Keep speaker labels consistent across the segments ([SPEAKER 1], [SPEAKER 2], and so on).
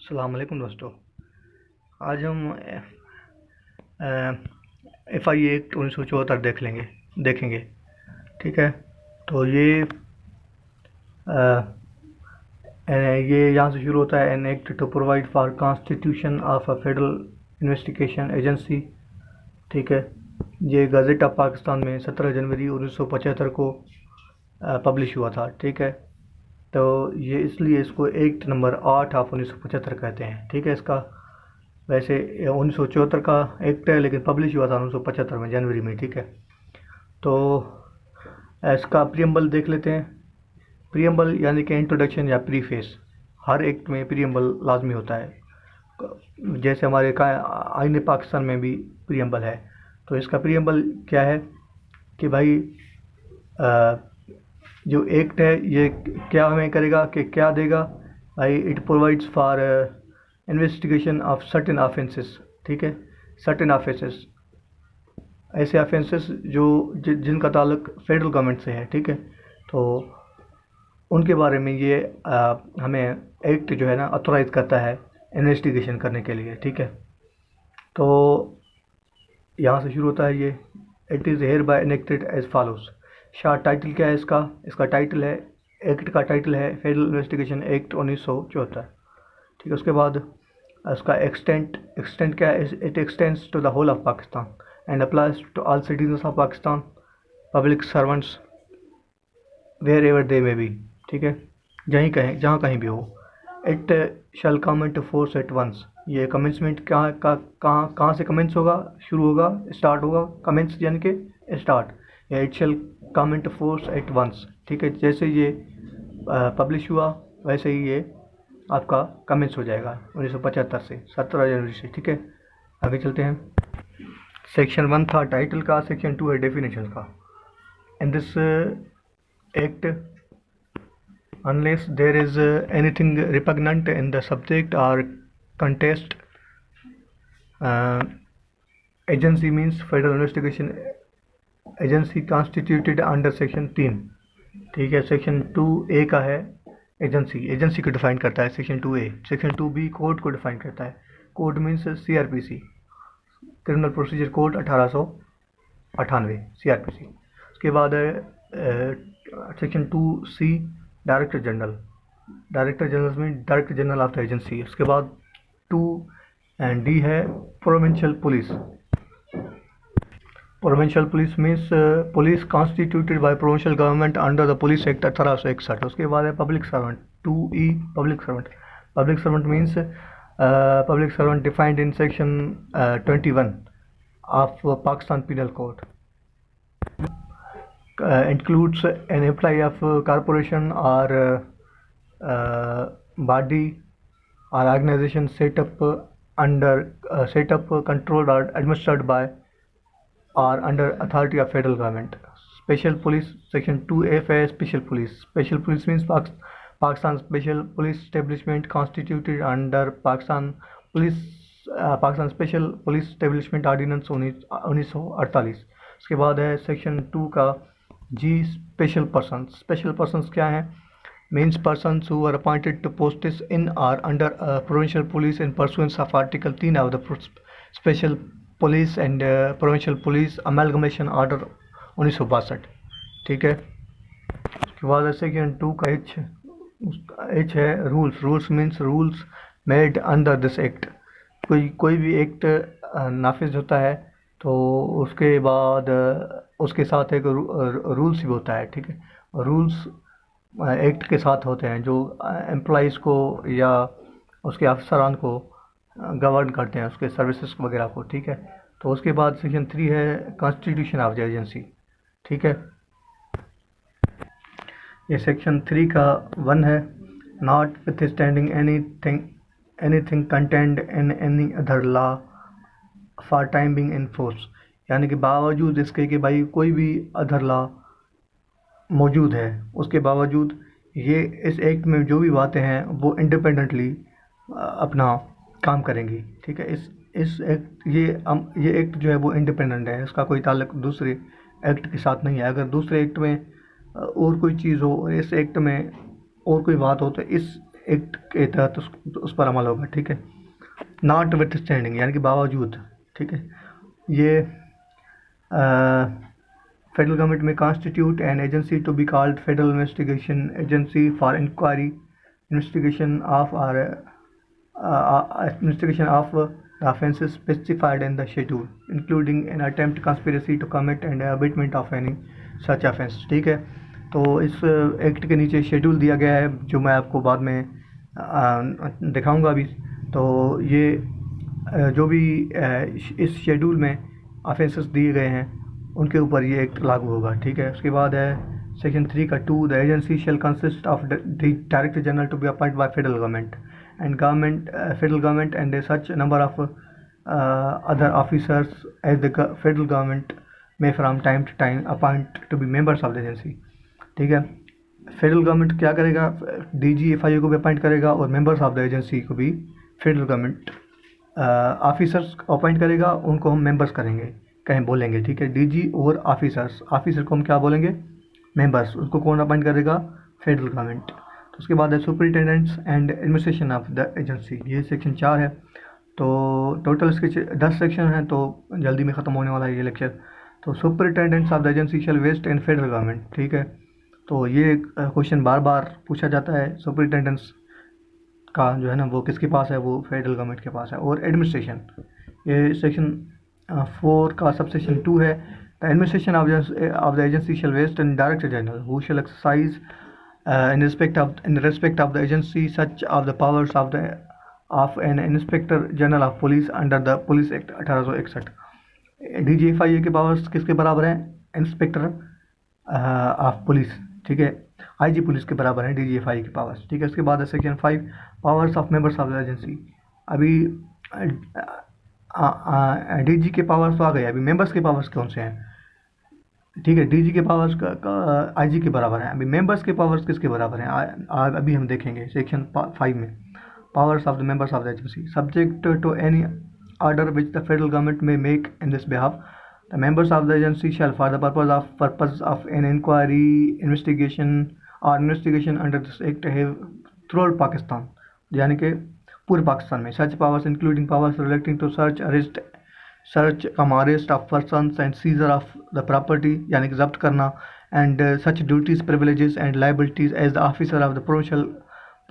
[SPEAKER 1] अस्सलाम वालेकुम दोस्तों। आज हम FI एक्ट 1974 देखेंगे। ठीक है। तो ये यहाँ से शुरू होता है। An act to provide for constitution of a federal investigation agency. ठीक है। ये गज़ट ऑफ पाकिस्तान में 17 जनवरी 1975 को पब्लिश हुआ था। ठीक है। तो ये इसलिए इसको एक्ट नंबर 8 ऑफ 1975 कहते हैं। ठीक है। इसका वैसे 1974 का एक्ट है, लेकिन पब्लिश हुआ था 1975 में जनवरी में। ठीक है। तो इसका प्रियम्बल देख लेते हैं। प्रियम्बल यानी कि इंट्रोडक्शन या प्रीफेस। हर एक्ट में प्रियम्बल लाजमी होता है। जैसे हमारे आईन पाकिस्तान में भी प्रियम्बल है। तो इसका प्रियम्बल क्या है कि भाई जो एक्ट है ये क्या हमें करेगा कि क्या देगा भाई। It provides for investigation of certain offences. ठीक है। सर्टेन ऑफेंसेस, ऐसे ऑफेंसेस जिनका ताल्लुक फेडरल गवर्नमेंट से है। ठीक है। तो उनके बारे में ये हमें एक्ट जो है ना ऑथोराइज करता है इन्वेस्टिगेशन करने के लिए। ठीक है। तो यहाँ से शुरू होता है ये। It is hereby enacted as follows. Short title क्या है इसका टाइटल है, एक्ट का टाइटल है फेडरल इन्वेस्टिगेशन एक्ट 1974। ठीक है। उसके बाद उसका एक्सटेंट क्या है। It extends to the whole of Pakistan and applies to all citizens of Pakistan, public servants, wherever they may be. ठीक है। जहाँ कहीं भी हो। It shall come into force at once. ये कमेंसमेंट कहाँ से कमेंस होगा, शुरू होगा, स्टार्ट होगा। कमेंस यानी कि स्टार्ट। या it shall come into force at once. ठीक है। जैसे ये पब्लिश हुआ वैसे ही ये आपका कमेंस हो जाएगा 1975 से, 17 जनवरी से। ठीक है। आगे चलते हैं। सेक्शन 1 था टाइटल का, सेक्शन 2 है डेफिनेशन का। In this act, unless there is anything repugnant in the subject or contest, agency means federal investigation agency constituted under section 3। ठीक है। सेक्शन 2A का है एजेंसी को डिफाइन करता है section 2A। Section 2B court को define करता है। Court means CRPC, criminal procedure code 1898 CRPC। उसके बाद सेक्शन 2C डायरेक्टर जनरल में director general of the agency. उसके बाद 2D है provincial police means police constituted by provincial government under the police act 1861। उसके बाद है public servant 2E public servant means public servant defined in section 21 of Pakistan penal code. Includes an employee of corporation or body or organization set up controlled or administered by or under authority of federal government. Special police section 2F है special police means Pakistan special police establishment constituted under Pakistan special police establishment ordinance 1948। उसके बाद है section 2 का G special persons क्या हैं। Means persons who are appointed to posts in or under provincial police in pursuance of article 3 of the special police and provincial police amalgamation order 1962। ठीक है। उसके बाद सेक्शन 2 का H है rules means rules made under this act. कोई भी act नाफिज होता है तो उसके बाद उसके साथ एक रूल्स भी होता है। ठीक है। रूल्स एक्ट के साथ होते हैं जो एम्प्लॉइज़ को या उसके अफसरान को गवर्न करते हैं, उसके सर्विसेज वगैरह को। ठीक है। तो उसके बाद सेक्शन 3 है कॉन्स्टिट्यूशन ऑफ द एजेंसी। ठीक है। ये सेक्शन 3 का 1 है। Not with standing anything content in any other law for time being in force. यानी कि बावजूद इसके कि भाई कोई भी अदर लॉ मौजूद है, उसके बावजूद ये इस एक्ट में जो भी बातें हैं वो इंडिपेंडेंटली अपना काम करेंगी। ठीक है। इस एक्ट ये एक्ट जो है वो इंडिपेंडेंट है, इसका कोई ताल्लुक दूसरे एक्ट के साथ नहीं है। अगर दूसरे एक्ट में और कोई चीज़ हो, इस एक्ट में और कोई बात हो, तो एक्ट के तहत उस पर अमल होगा, ठीक है। नॉट विथ स्टैंडिंग यानी कि बावजूद, ठीक है। ये federal government may constitute an agency to be called federal investigation agency for inquiry investigation of investigation of the offences specified in the schedule, including an attempt, conspiracy to commit and abatement of any such offence, ठीक है। तो इस act के नीचे schedule दिया गया है जो मैं आपको बाद में दिखाऊंगा अभी। तो ये जो भी इस शेड्यूल में ऑफेंसेस दिए गए हैं उनके ऊपर ये एक्ट लागू होगा, ठीक है। उसके बाद है सेक्शन 3 का 2, the agency shall consist of the director general to be appointed by federal government and federal government and such number of other officers as the federal government may from time to time appoint to be members of the agency, ठीक है। Federal government क्या करेगा, DG FIO को भी appoint करेगा और members of the agency को भी फेडरल गवर्नमेंट ऑफिसर्स अपॉइंट करेगा, उनको हम मेंबर्स करेंगे, कहीं बोलेंगे, ठीक है। DG और ऑफिसर्स, ऑफिसर को हम क्या बोलेंगे, मेंबर्स, उसको कौन अपॉइंट करेगा, फेडरल गवर्नमेंट। उसके बाद है superintendents and administration of the agency, ये सेक्शन 4 है। तो टोटल इसके 10 सेक्शन हैं, तो जल्दी में ख़त्म होने वाला है ये लेक्चर। तो superintendents of the agency shall vest in federal government, ठीक है। तो ये क्वेश्चन बार बार पूछा जाता है, सुपरिटेंडेंट्स का जो है ना वो किसके पास है, वो फेडरल गवर्नमेंट के पास है। और एडमिनिस्ट्रेशन, ये सेक्शन 4 का सबसेक्शन 2 है। The administration of the agency shall vest in director general who shall exercise in respect of the agency such of the powers of an inspector general of police under the police act 1861। DG FIA के powers किसके बराबर हैं, inspector of police, ठीक है। IG police के बराबर हैं DG FIA के पावर्स, ठीक है। उसके बाद है section 5, powers of members of the agency. अभी DG के पावर्स तो आ गए, अभी मेंबर्स के पावर्स कौन से हैं, ठीक है। DG के पावर्स IG के बराबर हैं। अभी मेंबर्स के पावर्स किसके बराबर हैं, अभी हम देखेंगे सेक्शन 5 में। Powers of the members of the agency subject to any order which the federal government may make in this behalf, the members of the agency shall for the purpose of an inquiry investigation under this act have throughout Pakistan, यानी कि पूरे पाकिस्तान में। Such powers including powers relating to search arrest of persons and seizure of the property, यानी कि जब्त करना, and such duties privileges and liabilities as the officer of the provincial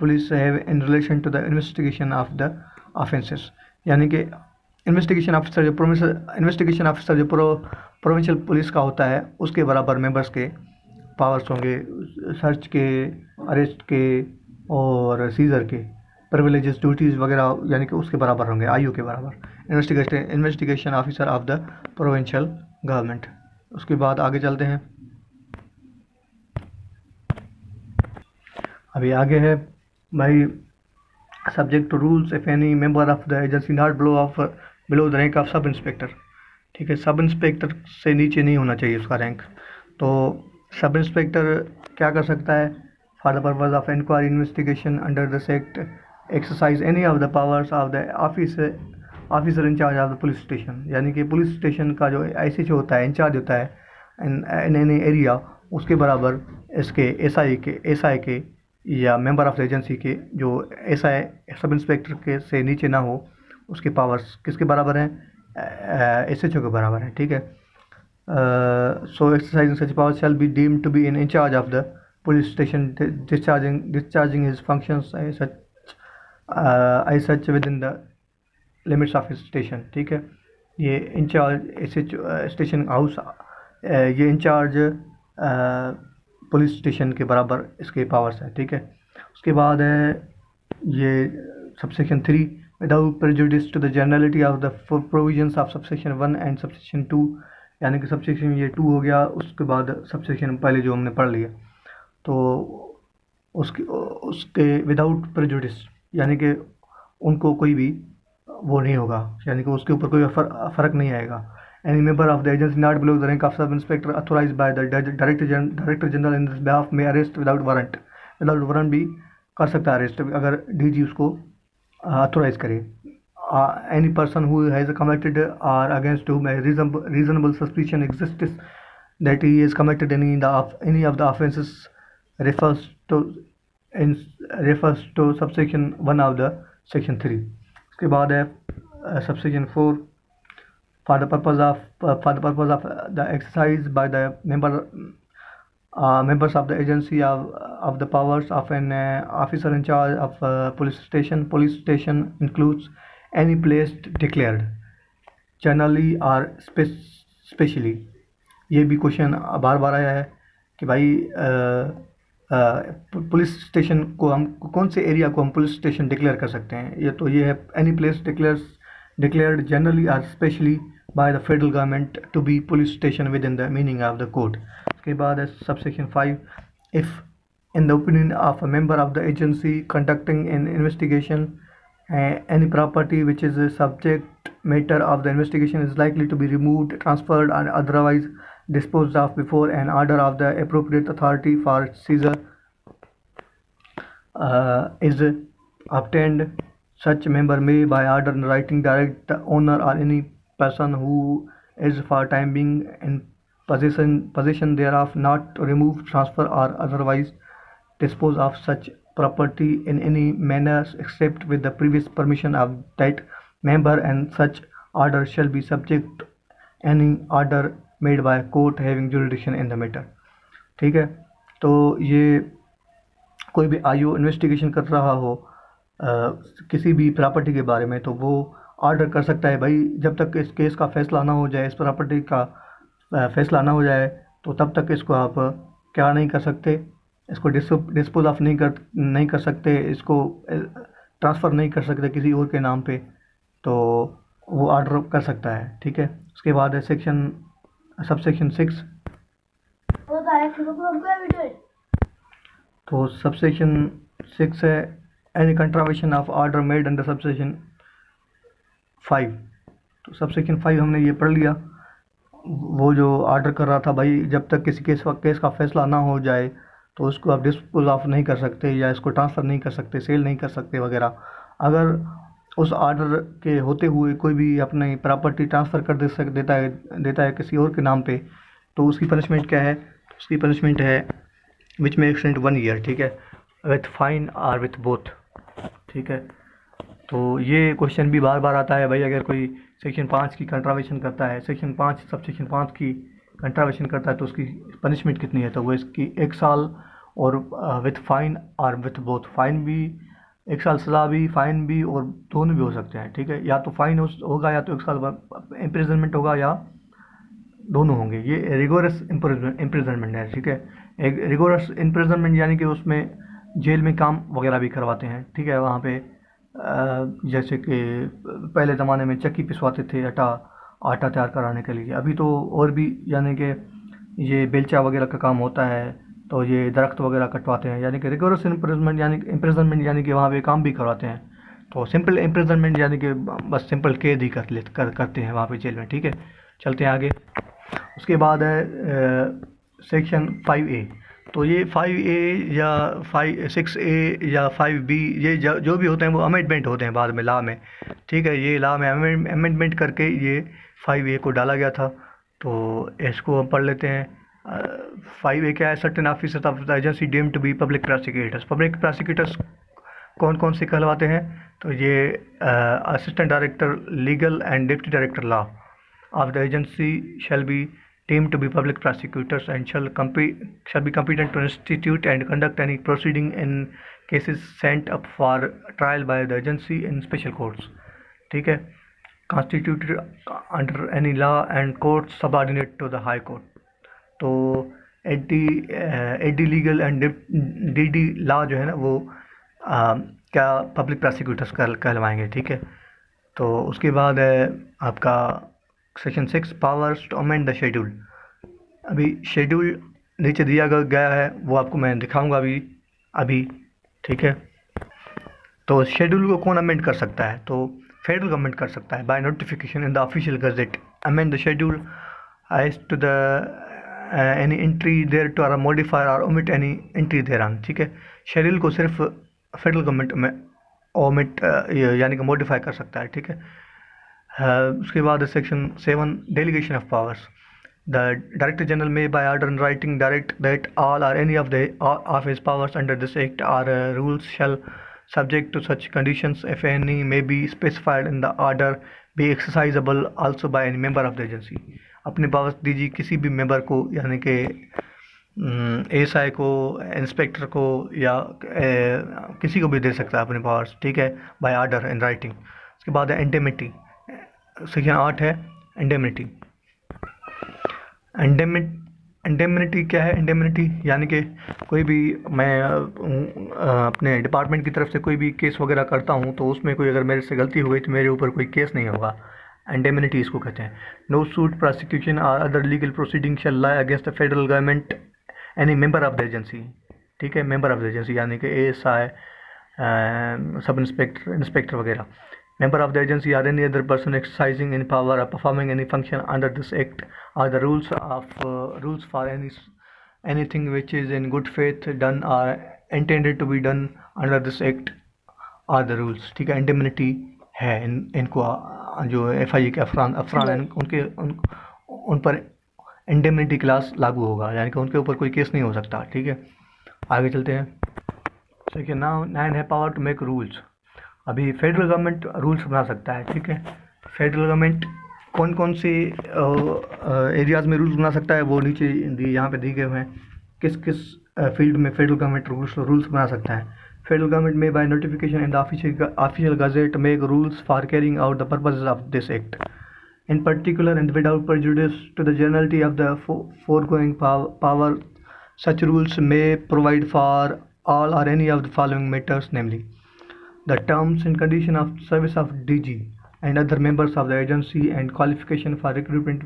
[SPEAKER 1] police have in relation to the investigation of the offences, यानी कि investigation officer जो provincial police का होता है उसके बराबर मेंबर्स के पावर्स होंगे, सर्च के, अरेस्ट के और सीजर के, प्रिविलेजेस, ड्यूटीज़ वगैरह, यानी कि उसके बराबर होंगे, IO के बराबर, investigation officer of the provincial government. उसके बाद आगे चलते हैं। अभी आगे है भाई, subject to rules if any member of the agency not below the rank of sub inspector, ठीक है। सब इंस्पेक्टर से नीचे नहीं होना चाहिए उसका रैंक। तो सब इंस्पेक्टर क्या कर सकता है, for the purpose of inquiry investigation under this act exercise any of the powers of the officer in charge of the police station, यानी कि पुलिस स्टेशन का जो ICH होता है, इंचार्ज होता है इन एनी एरिया, उसके बराबर इसके SI के या मेंबर ऑफ द एजेंसी के जो SI सब इंस्पेक्टर के से नीचे ना हो, उसके पावर्स किसके बराबर हैं, SHO के बराबर हैं, ठीक है। So exercising such powers shall be deemed to be in incharge of the police station discharging his functions as such within the limits of station, ठीक है। ये इंचार्ज स्टेशन हाउस, ये इंचार्ज पुलिस स्टेशन के बराबर इसके powers है, ठीक है। उसके बाद है ये subsection 3, without prejudice to the generality of the provisions of subsection 1 and subsection 2, यानी कि सबसेक्शन ये 2 हो गया, उसके बाद सबसेक्शन पहले जो हमने पढ़ लिया, तो उसके विदाउट प्रेजुडिस यानी कि उनको कोई भी वो नहीं होगा, यानी कि उसके ऊपर कोई फ़र्क नहीं आएगा। Any member of the agency not below the rank of sub inspector authorise by the director general in this behalf में अरेस्ट विदाउट वारंट भी कर सकता है अरेस्ट, अगर DG उसको अथोराइज करे। Any person who has committed और against whom a reasonable suspicion exists that he is committed any of the offences refers to in refers to subsection 1 of the section 3। उसके बाद है subsection 4, for the purpose of the exercise by the members of the agency of the powers of an officer in charge of police station. Police station includes any place declared generally or specially। ये भी question बार बार आया है कि भाई police station को हम कौन से एरिया को हम पुलिस स्टेशन डिक्लेयर कर सकते हैं। ये है any place declared generally or specially by the federal government to be police station within the meaning of the code। उसके बाद है subsection 5, if in the opinion of a member of the agency conducting an investigation any property which is a subject matter of the investigation is likely to be removed, transferred or otherwise disposed of before an order of the appropriate authority for seizure is obtained, such member may by order in writing direct the owner or any person who is for time being in possession thereof not to remove, transfer or otherwise dispose of such property in any manner except with the previous permission of that member, and such order shall be subject to any order made by a court having jurisdiction in the matter। ठीक है, तो ये कोई भी IO investigation कर रहा हो किसी भी प्रॉपर्टी के बारे में, तो वो ऑर्डर कर सकता है भाई जब तक इस केस का फैसला ना हो जाए, इस प्रॉपर्टी का फैसला ना हो जाए, तो तब तक इसको आप क्या नहीं कर सकते, इसको डिस्पोज ऑफ नहीं कर सकते, इसको ट्रांसफ़र नहीं कर सकते किसी और के नाम पे, तो वो ऑर्डर कर सकता है। ठीक है, उसके बाद है सबसेक्शन 6। तो सबसेक्शन 6 है any contravention of order made under subsection 5। तो सबसेक्शन 5 हमने ये पढ़ लिया, वो जो ऑर्डर कर रहा था भाई जब तक किसी केस का फैसला ना हो जाए तो उसको आप डिस्पोज ऑफ नहीं कर सकते या इसको ट्रांसफ़र नहीं कर सकते, सेल नहीं कर सकते वगैरह। अगर उस ऑर्डर के होते हुए कोई भी अपनी प्रॉपर्टी ट्रांसफ़र कर देता है किसी और के नाम पे, तो उसकी पनिशमेंट क्या है? उसकी पनिशमेंट है विच में एक्सटेंड 1 ईयर। ठीक है, विथ फाइन और विथ बोथ। ठीक है, तो ये क्वेश्चन भी बार बार आता है भाई, अगर कोई सेक्शन 5 की कंट्रावेशन करता है, सबसेक्शन 5 की कंट्रावेशन करता है तो उसकी पनिशमेंट कितनी है? तो वो इसकी 1 साल और विथ फाइन और विथ बोथ। फाइन भी 1 साल सज़ा भी, फाइन भी, और दोनों भी हो सकते हैं। ठीक है, या तो फाइन होगा या तो 1 साल इम्प्रिजनमेंट होगा या दोनों होंगे। ये रिगोरस इम्प्रिजनमेंट है। ठीक है, एक रिगोरस इम्प्रिजनमेंट यानी कि उसमें जेल में काम वगैरह भी करवाते हैं। ठीक है, वहाँ पे जैसे कि पहले ज़माने में चक्की पिसवाते थे आटा तैयार कराने के लिए, अभी तो और भी यानी कि ये बेलचा वगैरह का काम होता है, तो ये दरख्त वगैरह कटवाते हैं, यानी कि रिगोरस इम्प्रिजनमेंट यानी कि वहाँ पे काम भी करवाते हैं। तो सिंपल इम्प्रिजनमेंट यानी कि बस सिंपल कैद ही करते हैं वहाँ पे जेल में। ठीक है, चलते हैं आगे। उसके बाद है सेक्शन 5A। तो ये 5A या 6A या 5B ये जो भी होते हैं वो अमेंडमेंट होते हैं बाद में लॉ में। ठीक है, ये लॉ में अमेंडमेंट करके ये 5A को डाला गया था, तो इसको हम पढ़ लेते हैं। 5A क्या है? Certain officers of the agency deemed to be public prosecutors. Public prosecutors कौन कौन से कहलवाते हैं? तो ये assistant director legal and deputy director law of the agency shall be deemed to be public prosecutors and shall be competent to institute and conduct any proceeding in cases sent up for trial by the agency in special courts। ठीक है, constituted under any law and courts subordinate to the high court। तो AD legal and DD law जो है ना वो क्या public prosecutors कहलवाएंगे। ठीक है, तो उसके बाद है आपका section 6 powers to amend the schedule. अभी शेड्यूल नीचे दिया गया है, वो आपको मैं दिखाऊंगा अभी। ठीक है, तो शेड्यूल को कौन अमेंड कर सकता है? तो फेडरल गवर्नमेंट कर सकता है by notification in the official gazette. Amend the schedule as to the any entry thereto or modify or omit any entry thereon. ठीक है, शेड्यूल को सिर्फ फेडरल गवर्नमेंट में ओमिट यानी कि मॉडिफाई कर सकता है। ठीक है, उसके बाद section 7 delegation of powers. The Director General may by order in writing direct that all or any of his powers under this act or rules shall subject to such conditions if any may be specified in the order be exercisable also by any member of the agency. अपने powers DG किसी भी member को यानी कि ASI को, inspector को या किसी को भी दे सकता है अपने पावर्स, ठीक है, बाय ऑर्डर इन राइटिंग। उसके बाद है इंडेमिनिटी, सेक्शन 8 है इंडेमिनिटी। इंडेमिनिटी क्या है? इंडेमिनिटी यानी कि कोई भी मैं अपने डिपार्टमेंट की तरफ से कोई भी केस वगैरह करता हूँ तो उसमें कोई अगर मेरे से गलती हो गई तो मेरे ऊपर कोई केस नहीं होगा, इंडेमिनिटी इसको कहते हैं। नो सूट, प्रोसिक्यूशन और other legal proceeding shall lie against the federal government any member of the agency, ठीक है, मेंबर ऑफ द एजेंसी यानी कि एएसआई, सब इंस्पेक्टर, इंस्पेक्टर वगैरह। Member of the agency or any other person exercising any power or performing any function under this act or the rules for anything which is in good faith done or intended to be done under this act or the rules, ठीक है। Indemnity है इनको जो FIA के अफरान हैं उन पर indemnity class लागू होगा, यानी कि उनके ऊपर कोई केस नहीं हो सकता, ठीक है। आगे चलते हैं। सेक्शन 9 है पावर टू मेक रूल्स। अभी फेडरल गवर्नमेंट रूल्स बना सकता है, ठीक है। फेडरल गवर्नमेंट कौन कौन से एरियाज़ में रूल्स बना सकता है वो नीचे यहाँ पे दिए गए हैं, किस किस फील्ड में फेडरल गवर्नमेंट रूल्स बना सकता है। Federal government may by notification in the official gazette make rules for carrying out the purposes of this act in particular and without prejudice to the generality of the foregoing power. Such rules may provide for all or any of the following matters, namely the terms and condition of service of DG and other members of the agency and qualification for recruitment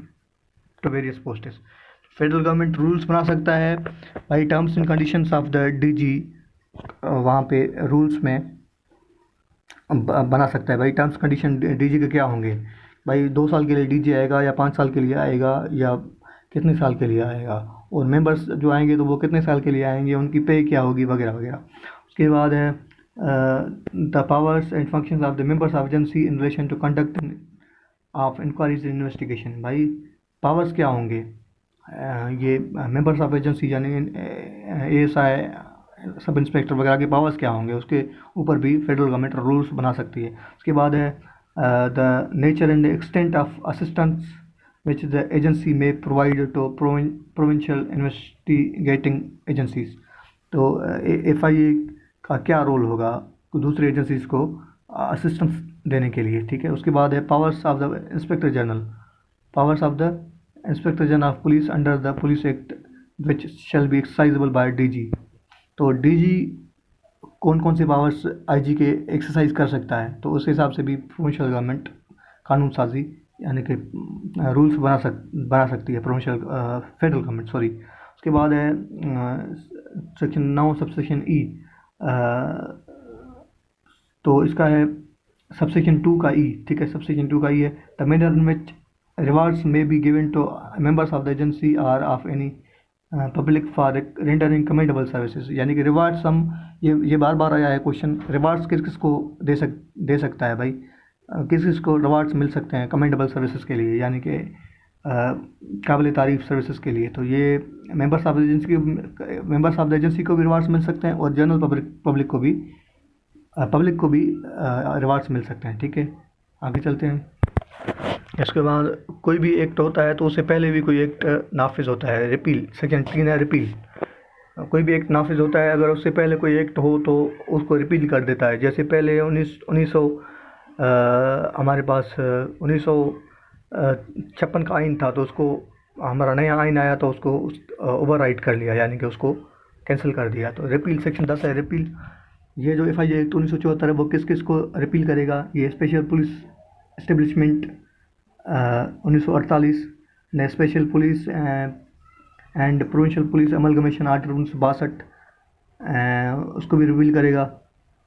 [SPEAKER 1] to various posts. Federal government rules बना सकता है भाई, terms and conditions of the DG, वहाँ पे rules में बना सकता है भाई। टर्म्स कंडीशन डीजी के क्या होंगे भाई, 2 साल के लिए डीजी आएगा या 5 साल के लिए आएगा या कितने साल के लिए आएगा, और मेंबर्स जो आएंगे तो वो कितने साल के लिए आएंगे, उनकी पे क्या होगी वगैरह वगैरह। उसके बाद है the powers and functions of the members of agency in relation to conduct of inquiries and investigation। भाई पावर्स क्या होंगे ये मेंबर्स ऑफ एजेंसी यानी एएसआई, सब इंस्पेक्टर वगैरह के पावर्स क्या होंगे, उसके ऊपर भी फेडरल गवर्नमेंट रूल्स बना सकती है। उसके बाद है the nature and extent of assistance which the agency may provide to provincial investigating agencies. तो एफआईए का क्या रोल होगा दूसरी एजेंसीज को असिस्टेंस देने के लिए, ठीक है। उसके बाद है powers of the inspector general, powers of the inspector general of police under the police act which shall be exercisable by DG. तो डीजी कौन कौन से पावर्स आईजी के एक्सरसाइज कर सकता है, तो उस हिसाब से भी प्रोविंशियल गवर्नमेंट कानून साजी यानी कि रूल्स बना सकती है प्रोविंशियल फेडरल गवर्नमेंट, सॉरी। उसके बाद है सेक्शन 9 सबसेक्शन ई, तो इसका है सबसेक्शन 2 का ई, ठीक है। सबसेक्शन 2 का ई है the manner in which rewards may be given to members of the agency or of any public for rendering commendable services, यानी कि रिवार्ड्स हम ये बार बार आया है क्वेश्चन, रिवार्ड्स किस किस को दे सकता है भाई, किस किस को रिवार्ड्स मिल सकते हैं कमेंडेबल सर्विसेज के लिए, यानी कि काबिल तारीफ सर्विसेज के लिए। तो ये मेंबर्स ऑफ द एजेंसी को भी रिवार्ड्स मिल सकते हैं और जनरल पब्लिक को भी रिवार्ड्स मिल सकते हैं, ठीक है। आगे चलते हैं। इसके बाद कोई भी एक्ट होता है तो उससे पहले भी कोई एक्ट नाफिज होता है, रिपील। सेक्शन 3 है रिपील। कोई भी एक्ट नाफिज होता है अगर उससे पहले कोई एक्ट हो तो उसको रिपील कर देता है। जैसे पहले 1900 हमारे पास 1956 का आइन था, तो उसको हमारा नया आइन आया तो उसको ओवर राइट कर लिया, यानी कि उसको कैंसिल कर दिया। तो रिपील सेक्शन 10 है रिपील। ये जो एफआईए एक्ट 1974 है वो किस किस को रिपील करेगा, ये स्पेशल पुलिस एस्टेब्लिशमेंट 1948 ने, special police and provincial police amalgamation act 1962 उसको भी रिपील करेगा।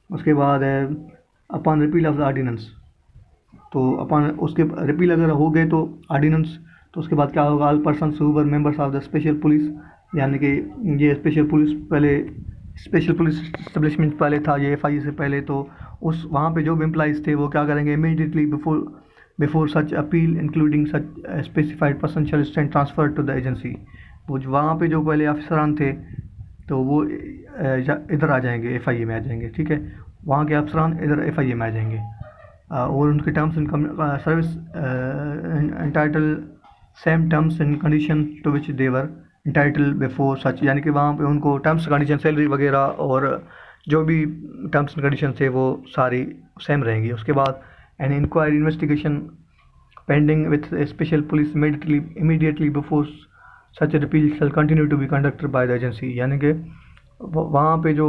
[SPEAKER 1] उसके बाद upon repeal of the ordinance, तो अपॉन उसके रिपील अगर हो गए तो ऑर्डिनेंस, तो उसके बाद क्या होगा, all persons who were members of the special police, यानी कि ये स्पेशल पुलिस एस्टेब्लिशमेंट पहले था ये एफआईए से पहले, तो उस वहाँ पे जो भी एम्प्लॉइज़ थे वो क्या करेंगे, immediately before before such appeal including such specified person shall stand transfer to the agency. वो वहाँ पे जो पहले अफसरान थे तो वो इधर आ जाएंगे, FIA में आ जाएंगे, ठीक है। वहाँ के अफसरान इधर FIA में आ जाएंगे और उनके terms and service entitle same terms and condition to which they were entitle before such, यानी कि वहाँ पे उनको टर्म्स कंडीशन, सैलरी वगैरह और जो भी टर्म्स एंड कंडीशन थे वो सारी सेम रहेंगी। उसके बाद an inquiry investigation pending with special police immediately before such repeal shall continue to be conducted by the agency, यानी कि वहाँ पे जो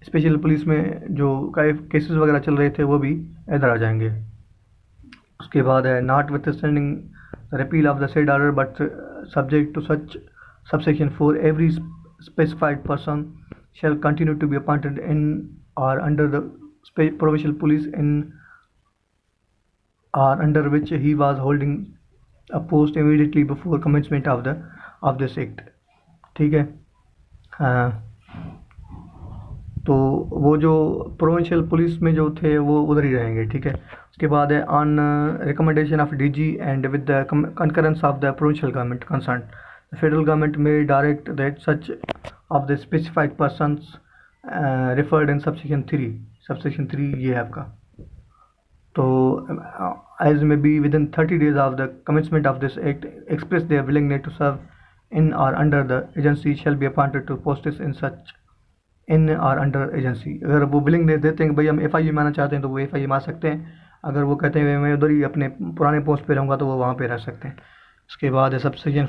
[SPEAKER 1] स्पेशल पुलिस में जो केसेस वगैरह चल रहे थे वो भी इधर आ जाएंगे। उसके बाद है notwithstanding repeal of the said order but subject to such subsection 4 every specified person shall continue to be appointed in or under the provincial police in or under which he was holding a post immediately before commencement of this act, ठीक है। तो वो जो provincial police में जो थे वो उधर ही रहेंगे, ठीक है। उसके बाद है on recommendation of DG and with the concurrence of the provincial government concern the federal government may direct that such of the specified persons referred in subsection 3 ये है आपका। तो as may be within 30 days of the commencement of this act express their willingness to serve in or under the agency shall be appointed to posts in such in or under agency। अगर वो willingness देते हैं कि भाई हम FIA में आना चाहते हैं तो वो FIA में आ सकते हैं, अगर वो कहते हैं मैं उधर ही अपने पुराने पोस्ट पे रहूँगा तो वो वहाँ पे रह सकते हैं। उसके बाद है सबसेक्शन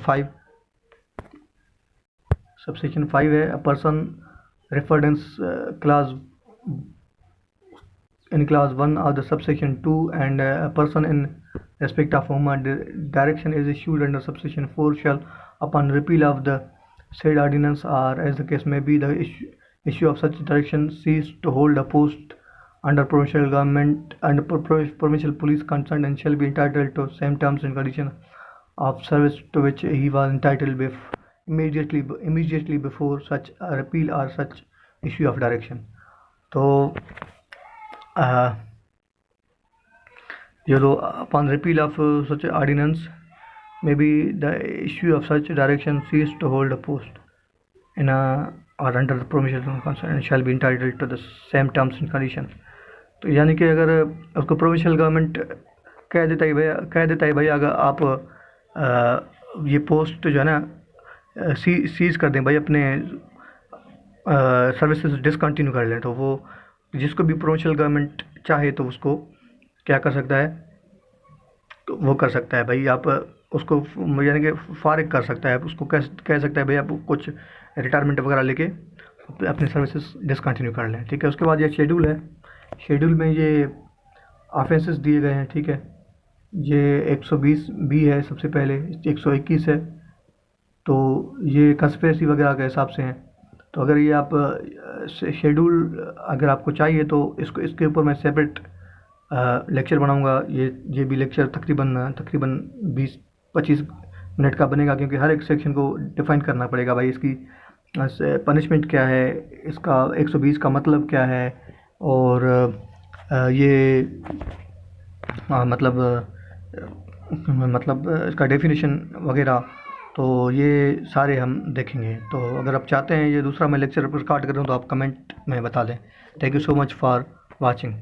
[SPEAKER 1] 5 है, a person referred in class 1 of the subsection 2 and a person in respect of whom a direction is issued under subsection 4 shall upon repeal of the said ordinance or as the case may be the issue of such direction cease to hold a post under provincial government and provincial police concerned and shall be entitled to same terms and conditions of service to which he was entitled immediately before such a repeal or such issue of direction। तो you know upon repeal of such ordinance maybe the issue of such direction cease to hold a post in a or under the provincial concern and shall be entitled to the same terms and conditions। तो यानी कि अगर उसको provincial government कह देता है भाई अगर आप ये पोस्ट जो है ना सीज कर दें भाई, अपने सर्विसेज डिसकंटिन्यू कर लें, तो वो जिसको भी प्रोविंशियल गवर्नमेंट चाहे तो उसको क्या कर सकता है, तो वो कर सकता है भाई, आप उसको यानी कि फारिग कर सकता है, उसको कह सकता है भाई आप कुछ रिटायरमेंट वगैरह लेके अपनी सर्विसेज डिसकंटिन्यू कर लें, ठीक है। उसके बाद ये शेड्यूल है, शेड्यूल में ये ऑफेंसेस दिए गए हैं, ठीक है। ये 120B है, सबसे पहले 121 है, तो ये कंस्पिरेसी वगैरह के हिसाब से हैं। तो अगर ये आप शेड्यूल अगर आपको चाहिए तो इसके ऊपर मैं सेपरेट लेक्चर बनाऊंगा। ये भी लेक्चर तकरीबन 20-25 मिनट का बनेगा, क्योंकि हर एक सेक्शन को डिफाइन करना पड़ेगा भाई, इसकी पनिशमेंट क्या है, इसका 120 का मतलब क्या है, और ये मतलब इसका डेफिनेशन वगैरह, तो ये सारे हम देखेंगे। तो अगर आप चाहते हैं ये दूसरा मैं लेक्चर रिकॉर्ड करूँ तो आप कमेंट में बता दें। Thank you so much for watching.